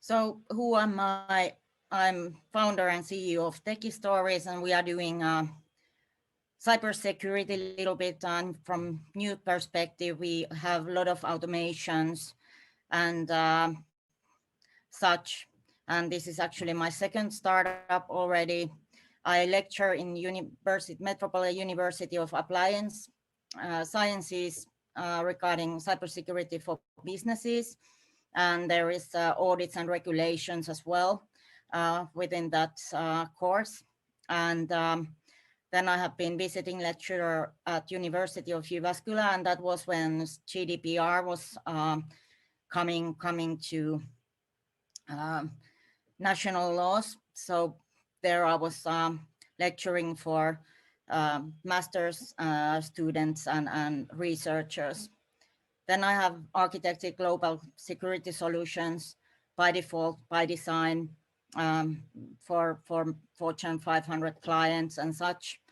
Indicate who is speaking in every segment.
Speaker 1: So who am I? I'm founder and CEO of Techie Stories, and we are doing cybersecurity a little bit. And from new perspective, we have a lot of automations and such. And this is actually my second startup already. I lecture in Metropolitan University of Appliance Sciences regarding cybersecurity for businesses. And there is audits and regulations as well within that course. And then I have been visiting lecturer at University of Jyväskylä, and that was when GDPR was coming to national laws. So there I was lecturing for master's students and researchers. Then I have architected global security solutions by default, by design, for Fortune 500 clients and such.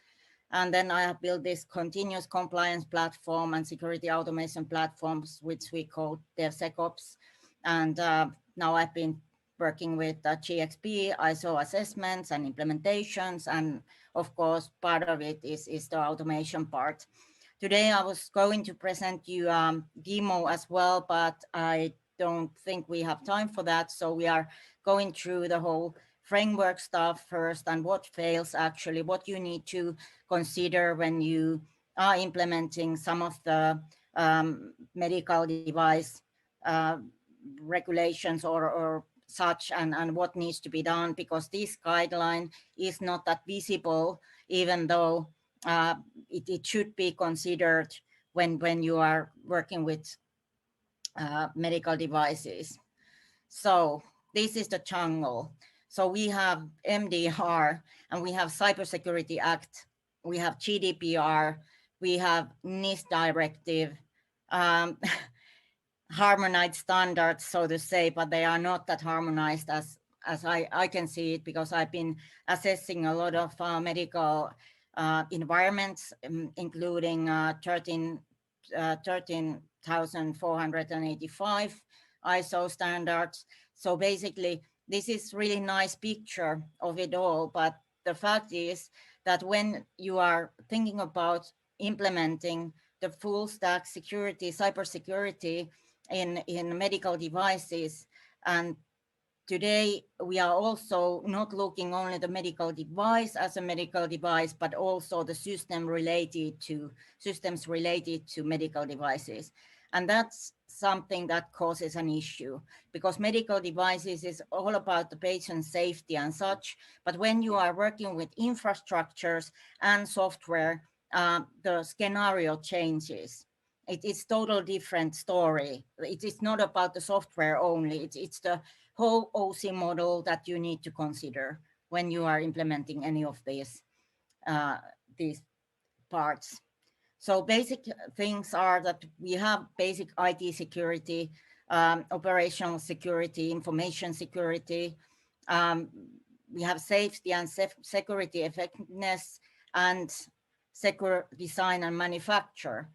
Speaker 1: And then I have built this continuous compliance platform and security automation platforms, which we call DevSecOps. And now I've been working with GXP, ISO assessments and implementations. And of course, part of it is the automation part. Today, I was going to present you demo as well, but I don't think we have time for that. So we are going through the whole framework stuff first and what fails actually, what you need to consider when you are implementing some of the medical device regulations or such, and what needs to be done, because this guideline is not that visible, even though it should be considered when you are working with medical devices. So this is the jungle. So we have MDR and we have Cybersecurity Act, we have GDPR, we have NIST Directive, harmonized standards, so to say, but they are not that harmonized as I can see it, because I've been assessing a lot of medical environments, including 13,485 ISO standards. So basically, this is really nice picture of it all. But the fact is that when you are thinking about implementing the full stack security, cybersecurity in medical devices, and today, we are also not looking only the medical device as a medical device, but also the systems related to medical devices. And that's something that causes an issue, because medical devices is all about the patient safety and such. But when you are working with infrastructures and software, the scenario changes. It's total different story. It is not about the software only. It's the whole OC model that you need to consider when you are implementing any of these parts. So basic things are that we have basic IT security, operational security, information security. We have safety and security effectiveness and secure design and manufacture.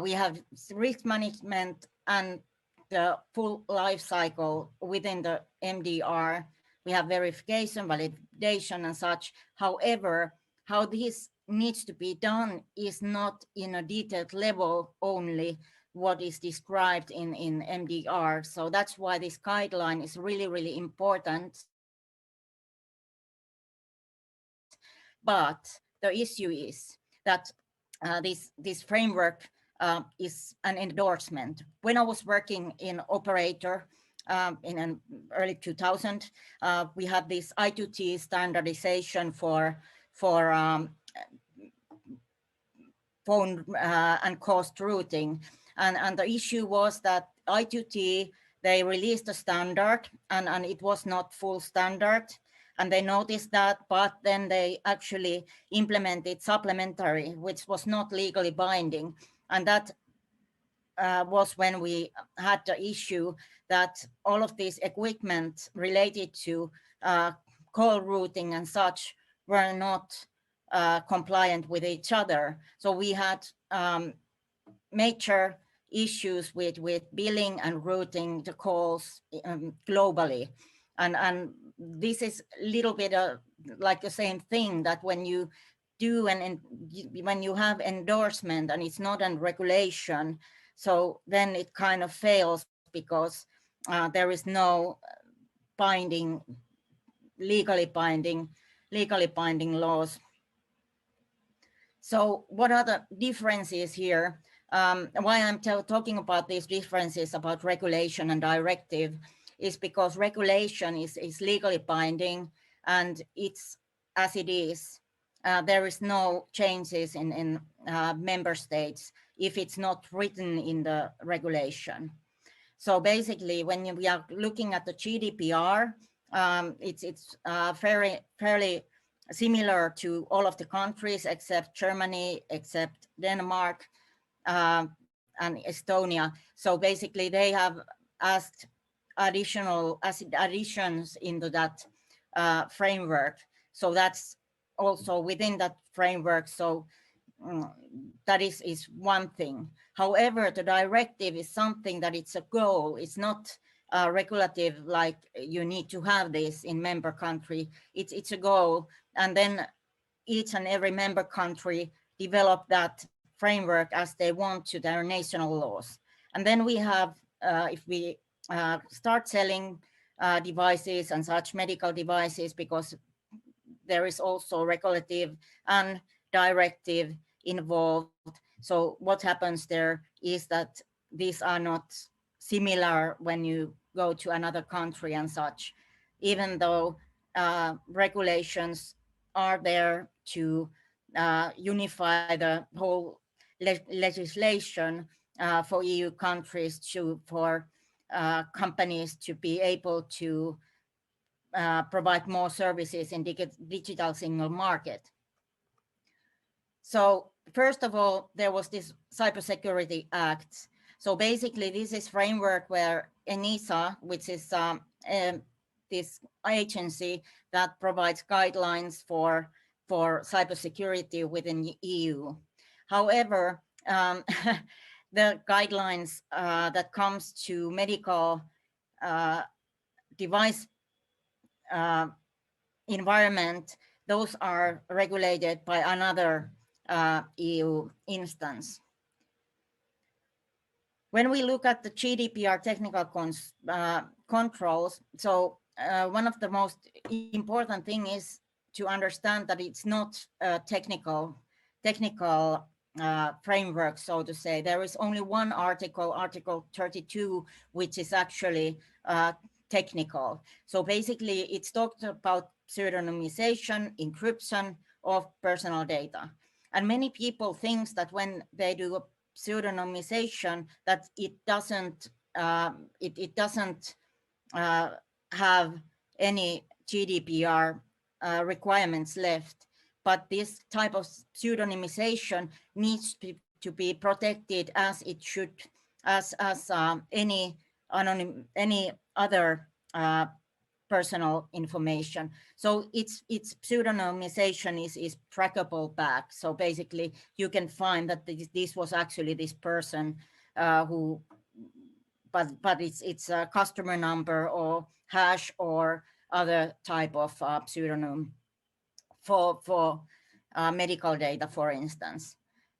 Speaker 1: We have risk management and the full life cycle within the MDR. We have verification, validation, and such. However, how this needs to be done is not in a detailed level only what is described in MDR. So that's why this guideline is really, really important. But the issue is that this framework is an endorsement. When I was working in operator in an early 2000, we had this I2T standardization for phone and cost routing. And the issue was that I2T, they released a standard and it was not full standard. And they noticed that, but then they actually implemented supplementary, which was not legally binding. And that was when we had the issue that all of this equipment related to call routing and such were not compliant with each other. So we had major issues with billing and routing the calls globally. And this is a little bit like the same thing, that when you do when you have endorsement and it's not a regulation, so then it kind of fails because there is no binding, legally binding laws. So what are the differences here? Why I'm talking about these differences about regulation and directive is because regulation is legally binding, and it's as it is. There is no changes in member states if it's not written in the regulation. So basically, when we are looking at the GDPR, it's fairly similar to all of the countries except Germany, except Denmark, and Estonia. So basically, they have asked additions into that framework. So that's also within that framework. So that is one thing. However, the directive is something that it's a goal. It's not regulative, like you need to have this in member country. It's a goal, and then each and every member country develop that framework as they want to their national laws. And then we have, if we start selling devices and such medical devices, because there is also regulative and directive involved. So what happens there is that these are not similar when you go to another country and such, even though regulations are there to unify the whole legislation for EU countries, for companies to be able to provide more services in digital single market. So first of all, there was this Cybersecurity Act. So basically, this is framework where ENISA, which is this agency that provides guidelines for cybersecurity within the EU. However, the guidelines that comes to medical device environment, those are regulated by another EU instance. When we look at the GDPR technical controls, so one of the most important thing is to understand that it's not a technical framework, so to say. There is only one article, Article 32, which is actually technical. So basically, it's talked about pseudonymization, encryption of personal data. And many people think that when they do pseudonymization, that it doesn't have any GDPR requirements left. But this type of pseudonymization needs to be protected as it should, as any other personal information. So its pseudonymization is trackable back. So basically, you can find that this was actually this person who, but it's a customer number or hash or other type of pseudonym for medical data, for instance.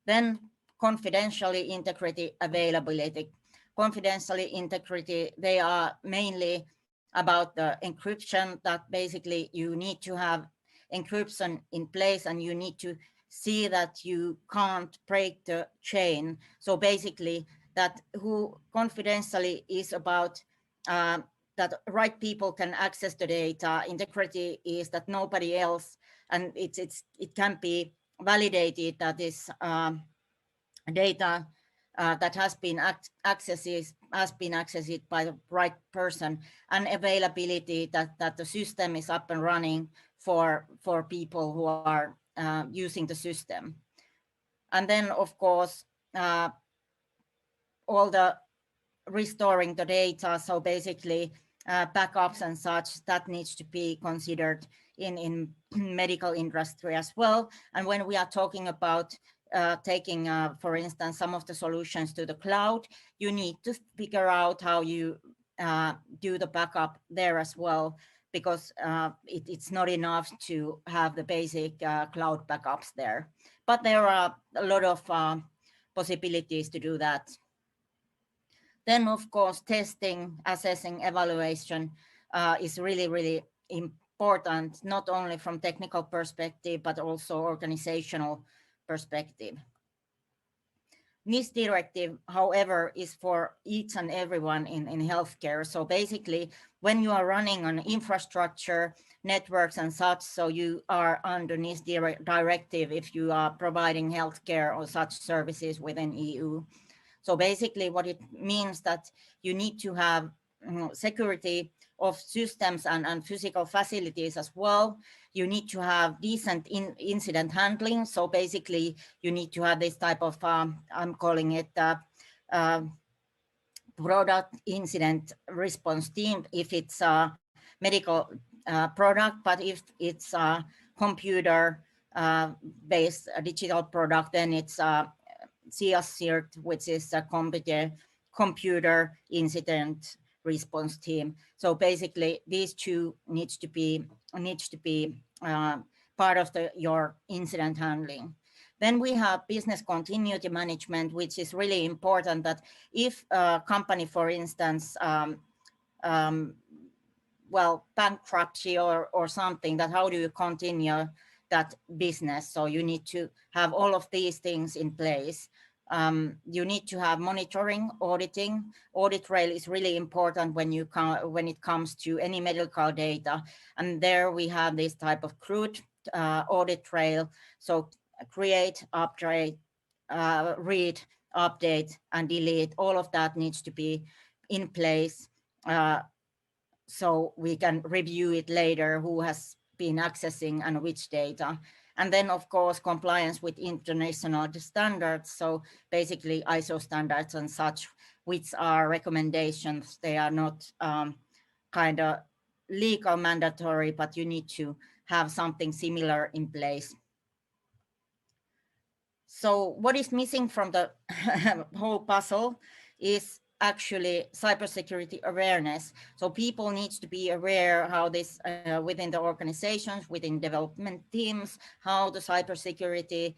Speaker 1: Then confidentiality, integrity, availability. Confidentiality, integrity, they are mainly about the encryption, that basically you need to have encryption in place and you need to see that you can't break the chain. So basically that who confidentially is about that right people can access the data. Integrity is that nobody else, and it can be validated that this data that has been accessed by the right person, and availability that the system is up and running for people who are using the system. And then of course all the restoring the data, so basically backups and such, that needs to be considered in medical industry as well. And when we are talking about taking, for instance, some of the solutions to the cloud, you need to figure out how you do the backup there as well, because it's not enough to have the basic cloud backups there. But there are a lot of possibilities to do that. Then, of course, testing, assessing, evaluation is really, really important, not only from technical perspective, but also organizational perspective. This directive, however, is for each and everyone in healthcare. So basically, when you are running on infrastructure, networks and such, so you are under this directive if you are providing healthcare or such services within EU. So basically what it means that you need to have security of systems and physical facilities as well. You need to have decent incident handling. So basically you need to have this type of, I'm calling it product incident response team if it's a medical product, but if it's a computer based digital product, then it's CSCIRT, which is a computer incident response team. So basically, these two needs to be part of your incident handling. Then we have business continuity management, which is really important. That if a company, for instance, well, bankruptcy or something, that how do you continue that business? So you need to have all of these things in place. You need to have monitoring, auditing. Audit trail is really important when it comes to any medical data. And there we have this type of crude audit trail. So create, upgrade, read, update, and delete. All of that needs to be in place. So we can review it later, who has been accessing and which data. And then, of course, compliance with international standards. So basically ISO standards and such, which are recommendations. They are not kind of legal mandatory, but you need to have something similar in place. So what is missing from the whole puzzle is actually cybersecurity awareness. So people need to be aware how this within the organizations, within development teams, how the cybersecurity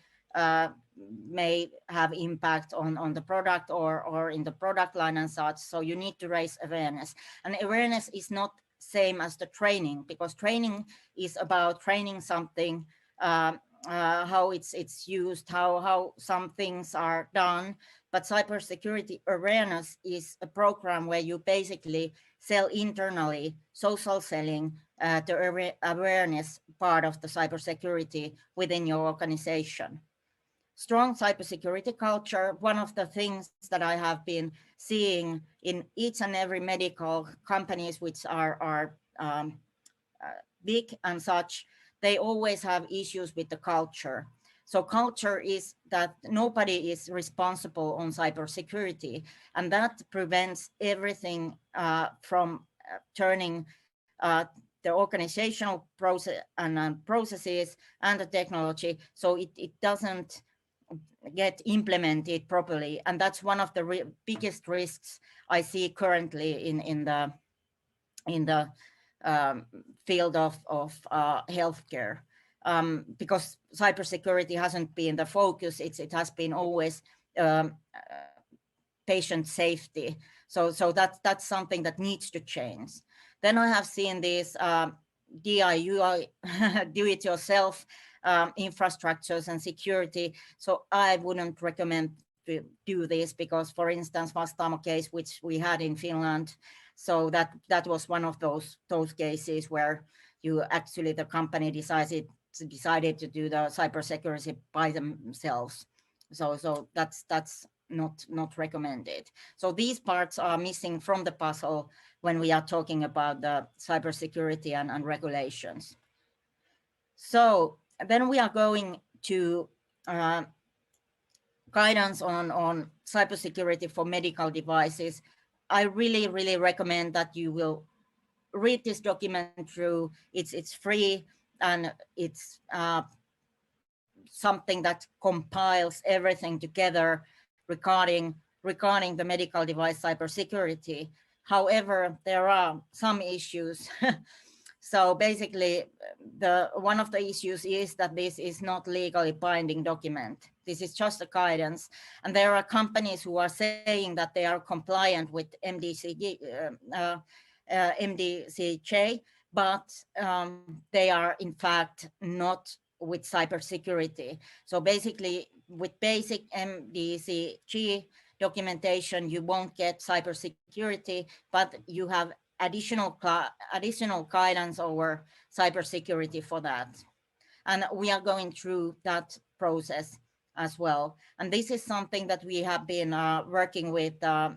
Speaker 1: may have impact on the product or in the product line and such. So you need to raise awareness. And awareness is not same as the training, because training is about training something, how it's used, how some things are done. But cybersecurity awareness is a program where you basically sell internally, social selling, the awareness part of the cybersecurity within your organization. Strong cybersecurity culture, one of the things that I have been seeing in each and every medical companies which are big and such, they always have issues with the culture. So culture is that nobody is responsible on cybersecurity, and that prevents everything from turning the organizational process and processes and the technology, so it doesn't get implemented properly. And that's one of the biggest risks I see currently in the field of healthcare, because cybersecurity hasn't been the focus. It has been always patient safety. So that's something that needs to change. Then I have seen this DIY, do-it-yourself infrastructures and security. So I wouldn't recommend to do this, because, for instance, Vastaamo case, which we had in Finland, so that was one of those cases where you actually, the company decided to do the cybersecurity by themselves. So that's not recommended. So these parts are missing from the puzzle when we are talking about the cybersecurity and regulations. So then we are going to guidance on cybersecurity for medical devices. I really recommend that you will read this document through. It's free, and it's something that compiles everything together regarding the medical device cybersecurity. However, there are some issues. So basically, one of the issues is that this is not legally binding document. This is just a guidance, and there are companies who are saying that they are compliant with MDCJ, but they are in fact not with cybersecurity. So basically, with basic MDCG documentation, you won't get cybersecurity, but you have additional guidance over cybersecurity for that. And we are going through that process as well. And this is something that we have been working with a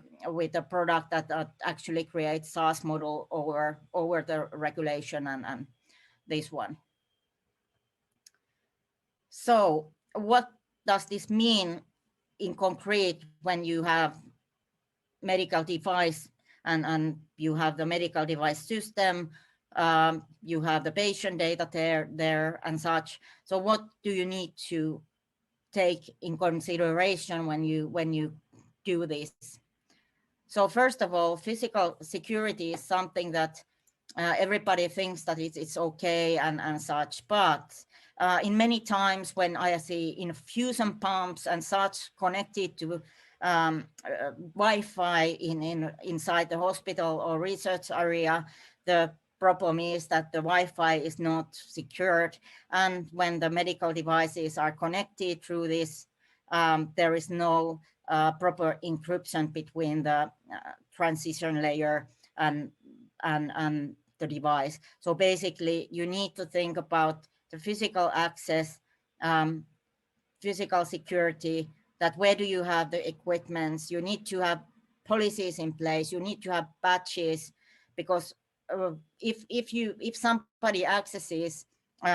Speaker 1: product that actually creates SaaS model over the regulation and this one. So what does this mean in concrete when you have medical device and you have the medical device system, you have the patient data there and such. So what do you need to take in consideration when you do this? So first of all, physical security is something that everybody thinks that it's okay and such, but in many times when I see infusion pumps and such connected to Wi-Fi inside the hospital or research area, the problem is that the Wi-Fi is not secured, and when the medical devices are connected through this, there is no proper encryption between the transition layer and the device. So basically, you need to think about the physical access, physical security, that where do you have the equipments? You need to have policies in place. You need to have patches, because if somebody accesses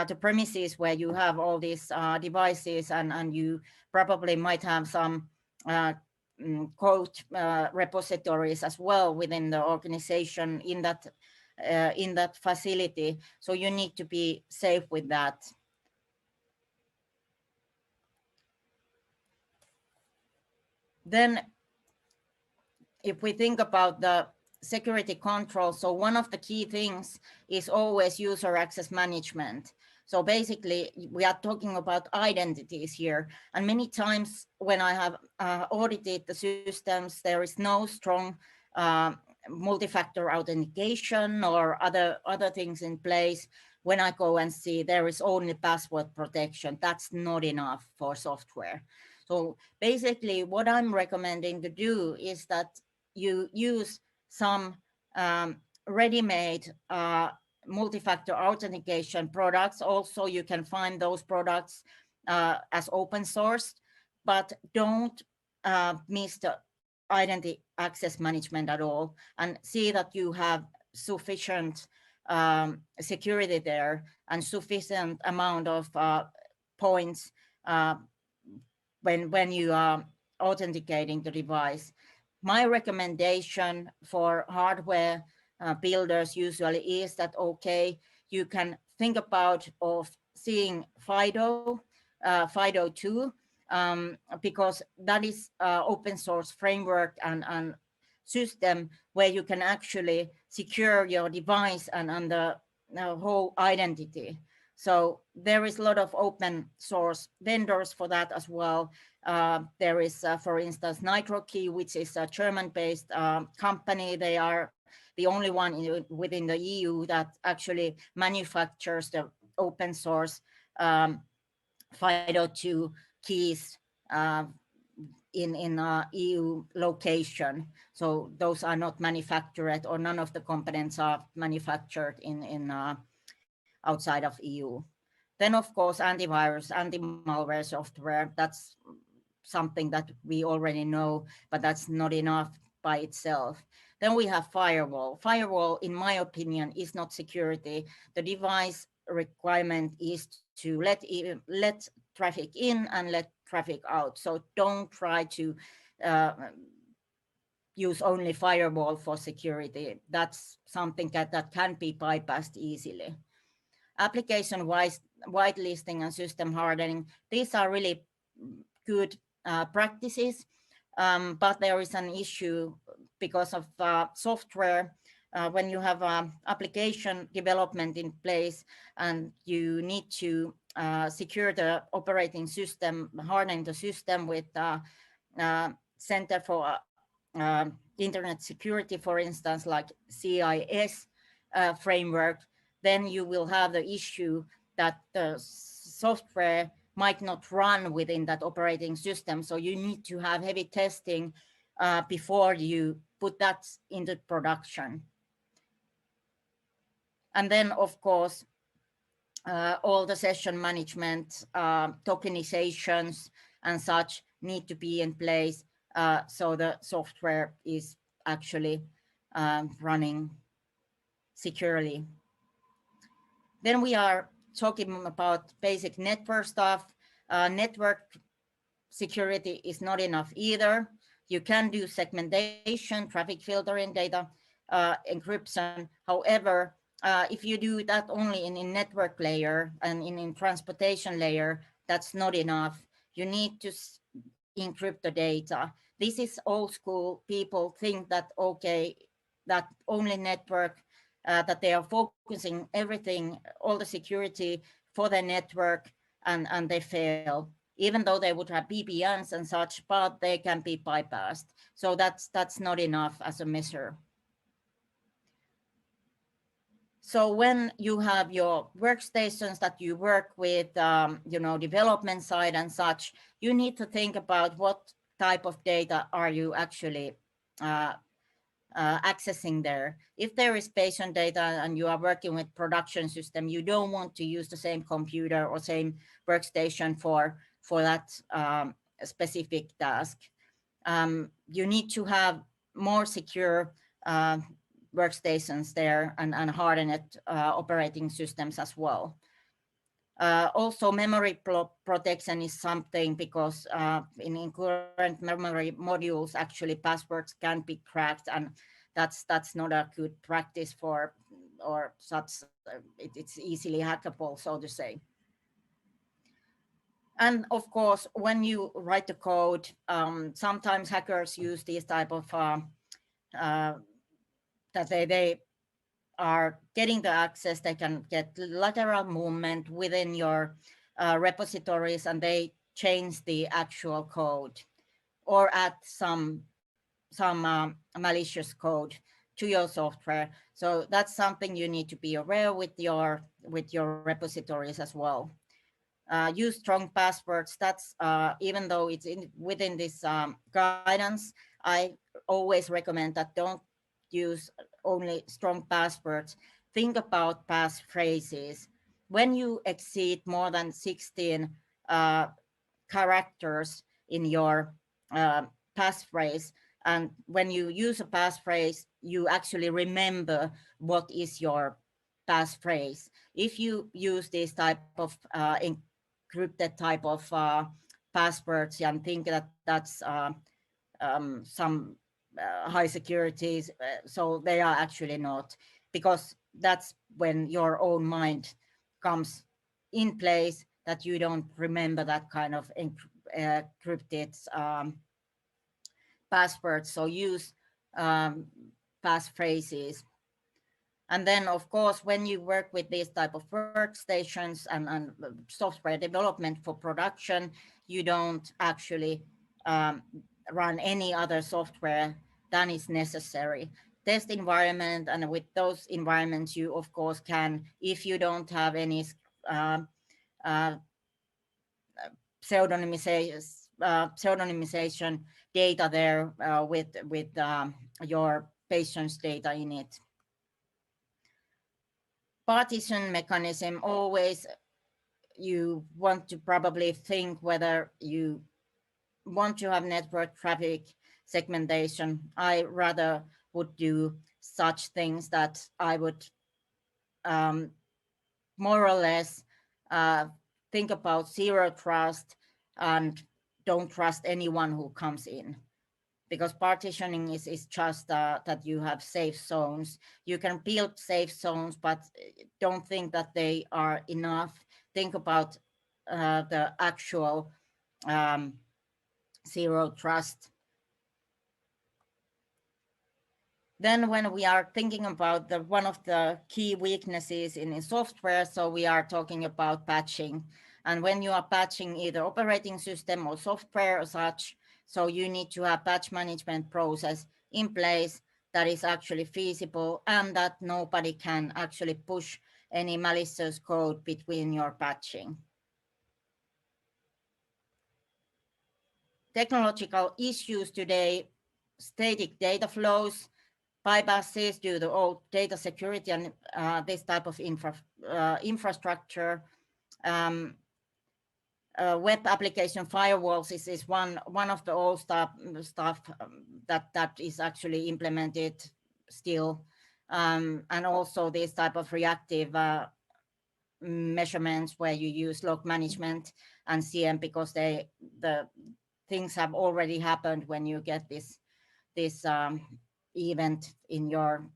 Speaker 1: the premises where you have all these devices and you probably might have some code repositories as well within the organization in that facility. So you need to be safe with that. Then if we think about the security control, so one of the key things is always user access management. So basically, we are talking about identities here. And many times when I have audited the systems, there is no strong multi-factor authentication or other things in place. When I go and see there is only password protection, that's not enough for software. So basically what I'm recommending to do is that you use some ready-made multi-factor authentication products. Also, you can find those products as open source, but don't miss the identity access management at all, and see that you have sufficient security there and sufficient amount of points when you are authenticating the device. My recommendation for hardware builders usually is that, okay, you can think about of seeing FIDO 2, because that is open source framework and system where you can actually secure your device and the whole identity. So there is a lot of open source vendors for that as well. There is, for instance, NitroKey, which is a German-based company. They are the only one within the EU that actually manufactures the open source FIDO 2 keys in EU location. So those are not manufactured, or none of the components are manufactured in outside of EU. Then of course, antivirus, anti-malware software, that's something that we already know, but that's not enough by itself. Then we have firewall. Firewall, in my opinion, is not security. The device requirement is to let traffic in and let traffic out. So don't try to use only firewall for security. That's something that can be bypassed easily. application whitelisting and system hardening. These are really good practices, but there is an issue because of software. When you have application development in place and you need to secure the operating system, hardening the system with Center for Internet Security, for instance, like CIS framework, then you will have the issue that the software might not run within that operating system. So you need to have heavy testing before you put that into production. And then, of course, all the session management, tokenizations and such need to be in place so the software is actually running securely. Then we are talking about basic network stuff. Network security is not enough either. You can do segmentation, traffic filtering, data encryption. However, if you do that only in network layer and in transportation layer, that's not enough. You need to encrypt the data. This is old school. People think that, okay, that only network, that they are focusing everything, all the security for the network, and they fail, even though they would have VPNs and such, but they can be bypassed. So that's not enough as a measure. So when you have your workstations that you work with, development side and such, you need to think about what type of data are you actually accessing there. If there is patient data and you are working with production system, you don't want to use the same computer or same workstation for that specific task. You need to have more secure workstations there and hardened operating systems as well. Also, memory protection is something, because in current memory modules, actually passwords can be cracked, and that's not a good practice for, or such. It's easily hackable, so to say. And of course, when you write the code, sometimes hackers use these type of that they are getting the access. They can get lateral movement within your repositories, and they change the actual code or add some malicious code to your software. So that's something you need to be aware with your repositories as well. Use strong passwords. That's even though it's within this guidance, I always recommend that don't use only strong passwords. Think about passphrases. When you exceed more than 16 characters in your passphrase, and when you use a passphrase, you actually remember what is your passphrase. If you use this type of encrypted type of passwords and think that that's some high securities, so they are actually not, because that's when your own mind comes in place, that you don't remember that kind of encrypted passwords. So use passphrases. And then, of course, when you work with these type of workstations and software development for production, you don't actually run any other software than is necessary. Test environment, and with those environments, you of course can, if you don't have any pseudonymization data there with your patient's data in it. Partition mechanism, always you want to probably think whether you want to have network traffic segmentation. I rather would do such things that I would more or less think about zero trust and don't trust anyone who comes in. because partitioning is just that you have safe zones. You can build safe zones, but don't think that they are enough. Think about the actual zero trust. Then when we are thinking about one of the key weaknesses in software, so we are talking about patching. And when you are patching either operating system or software or such, so you need to have patch management process in place that is actually feasible and that nobody can actually push any malicious code between your patching. Technological issues today, static data flows, bypasses due to old data security and this type of infrastructure. Web application firewalls is one of the old stuff that is actually implemented still, and also this type of reactive measurements where you use log management and CM, because the things have already happened when you get this event in your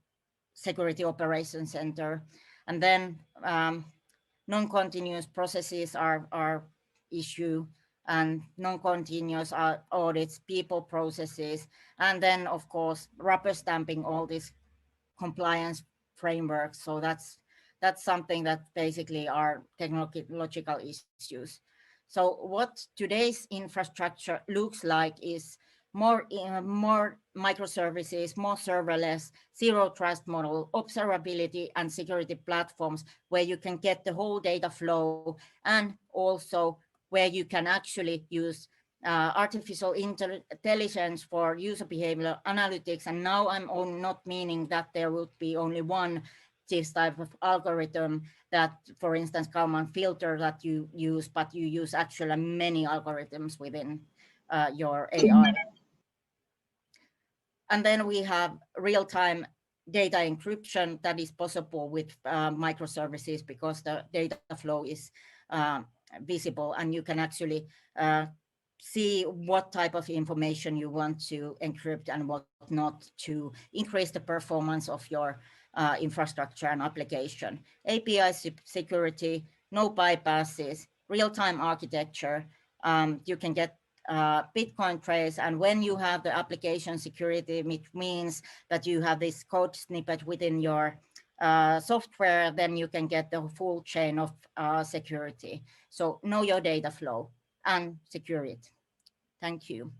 Speaker 1: security operations center. And then non-continuous processes are issue, and non-continuous audits, people, processes, and then of course rubber stamping all these compliance frameworks. So that's something that basically are technological issues. So what today's infrastructure looks like is more microservices, more serverless, zero trust model, observability and security platforms where you can get the whole data flow, and also where you can actually use artificial intelligence for user behavior analytics. And now I'm not meaning that there would be only one this type of algorithm that, for instance, Kalman filter that you use, but you use actually many algorithms within your AI. And then we have real-time data encryption that is possible with microservices, because the data flow is visible and you can actually see what type of information you want to encrypt and what not to increase the performance of your infrastructure and application. API security, no bypasses, real-time architecture. You can get Bitcoin trace, and when you have the application security, which means that you have this code snippet within your software, then you can get the full chain of security. So know your data flow and secure it. Thank you.